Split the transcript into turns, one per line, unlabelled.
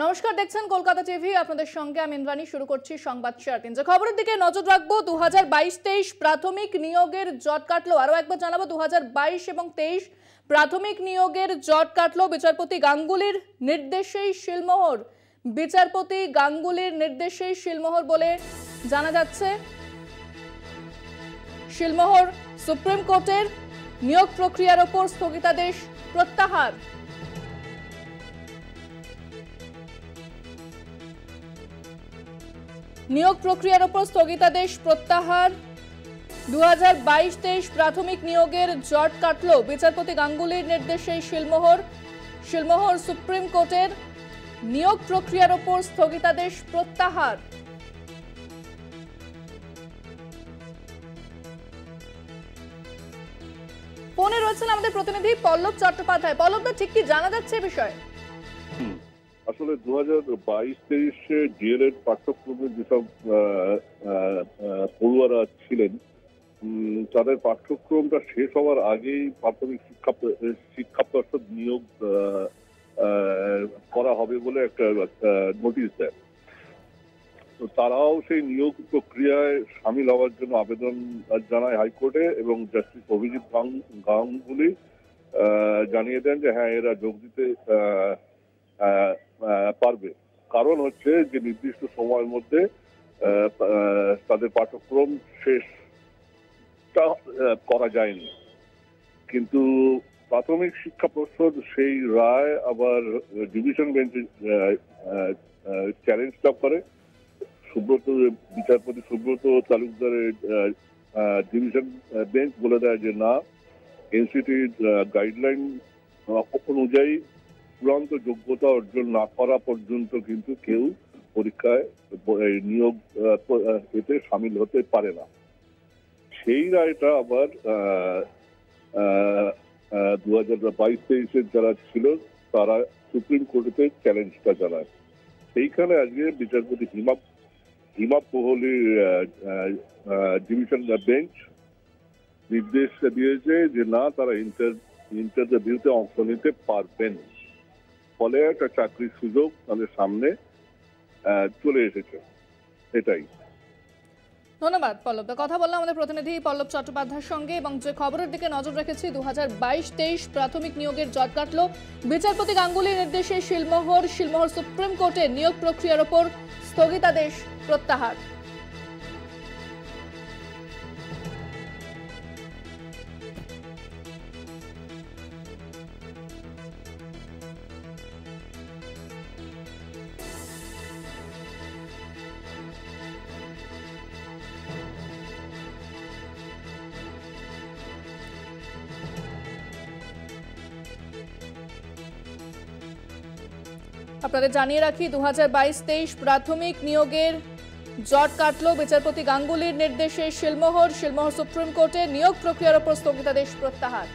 নমস্কার, দেখছেন কলকাতা টিভি। আপনাদের সঙ্গে আমি ইন্দ্রাণী। শুরু করছি সংবাদ শেয়ার। যে খবরের দিকে নজর রাখবো, 2022-23 প্রাথমিক নিয়োগের জট কাটলো। আরো একবার জানাবো, 2022 এবং 23 প্রাথমিক নিয়োগের জট কাটলো। বিচারপতি গাঙ্গুলির নির্দেশেই শিলমোহর। বিচারপতি গাঙ্গুলির নির্দেশেই শিলমোহর বলে জানা যাচ্ছে। শিলমোহর সুপ্রিম কোর্টের নিয়োগ প্রক্রিয়ার ওপর স্থগিতাদেশ প্রত্যাহার। নিয়োগ প্রক্রিয়ার ওপর স্থগিতাদেশ প্রত্যাহার। 2022-23 প্রাথমিক নিয়োগের জট কাটল। বিচারপতি গাঙ্গুলির নির্দেশে শিলমোহর সুপ্রিম কোর্টের নিয়োগ প্রক্রিয়ার ওপর স্থগিতাদেশ প্রত্যাহার। ফোনে রয়েছেন আমাদের প্রতিনিধি পল্লব চট্টোপাধ্যায়। পল্লবদা, ঠিক কি জানা যাচ্ছে বিষয়ে?
আসলে 2022-23 ডিএলএড পাঠ্যক্রমে যেসব পড়ুয়ারা ছিলেন তাদের পাঠ্যক্রমটা শেষ হওয়ার আগেই প্রাথমিক শিক্ষা পর্ষদ নিয়োগ করা হবে বলে একটা নোটিশ দেয়। তো তারাও সেই নিয়োগ প্রক্রিয়ায় সামিল হওয়ার জন্য আবেদন জানায় হাইকোর্টে, এবং জাস্টিস অভিজিৎ গাঙ্গুলি জানিয়ে দেন যে হ্যাঁ, এরা যোগ দিতে পারবে। কারণ হচ্ছে যে নির্দিষ্ট সময়ের মধ্যে তাদের পাঠ্যক্রম শেষটা করা যায়নি। কিন্তু প্রাথমিক শিক্ষা পর্ষদ সেই রায় আবার ডিভিশন বেঞ্চে চ্যালেঞ্জটা করে। বিচারপতি সুব্রত তালুকদারের ডিভিশন বেঞ্চ বলে দেয় যে না, এনসিটির গাইডলাইন অনুযায়ী চূড়ান্ত যোগ্যতা অর্জন না করা পর্যন্ত কিন্তু কেউ পরীক্ষায় নিয়োগ এতে সামিল হতে পারে না। সেই রায়টা আবার 2022-23 যারা ছিল তারা সুপ্রিম কোর্টে চ্যালেঞ্জটা জানায়। সেইখানে আজকে বিচারপতি হিমাপ কোহলির ডিভিশন বেঞ্চ নির্দেশ দিয়েছে যে না, তারা ইন্টারভিউতে অংশ নিতে পারবেন। ফলে একটা চাকরির সুযোগ তাদের সামনে চলে এসেছে। এটাই।
ধন্যবাদ পল্লবদা। কথা বললাম আমাদের প্রতিনিধি পল্লব চট্টোপাধ্যায়ের সঙ্গে। এবং যে খবরের দিকে নজর রেখেছি, 2022-23 প্রাথমিক নিয়োগের জট কাটল। বিচারপতি গাঙ্গুলির নির্দেশে শিলমোহর সুপ্রিম কোর্টের নিয়োগ প্রক্রিয়ার ওপর স্থগিতাদেশ প্রত্যাহার। আপনাদের জানিয়ে রাখি, 2022-23 প্রাথমিক নিয়োগের জট কাটল। বিচারপতি গাঙ্গুলির নির্দেশে শিলমোহর সুপ্রিম কোর্টে নিয়োগ প্রক্রিয়ার ওপর স্থগিতাদেশ প্রত্যাহার।